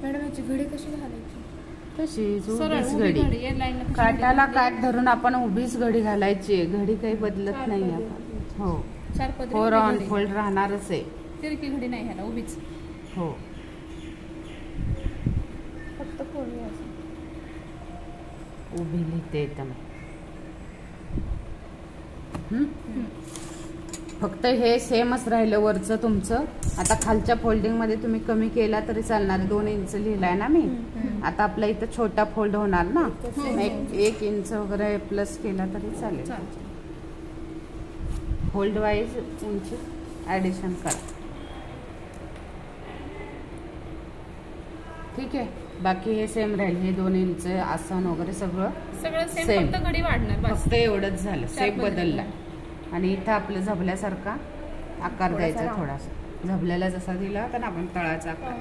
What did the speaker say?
Madam याची घडी कशी घालायची? तशीच उभीच घडी, काटाला काट धरून आपण उभीच घडी घालायची. घडी काही बदलत नाही आपण. हो, 4 ऑन फोल्ड राहणारच आहे. तिरकी घडी नाही ह्याला, उभीच. हो, फक्त फोल्ड असं उभी लिहिते एकदम. फक्त हे सेमच राहिलं वरचं तुमचं. आता खालच्या फोल्डिंग मध्ये तुम्ही कमी केला तरी चालणार. 2 इंच लिहिलाय ना मी. आता आपला इथं छोटा फोल्ड होणार ना, 1 इंच वगैरे प्लस केला तरी चालेल. फोल्ड वाईज उंची ऍडिशन करा. ठीक आहे. बाकी हे सेम राहील. हे 2 इंच आसन वगैरे सगळं सेम. फक्त घडी वाढणार, फक्त एवढंच झालं. शेप बदलला. आणि इथं आपलं झबल्यासारखा आकार द्यायचा थोडासा. झबल्याला जसा दिला तर आपण तळाचा आकार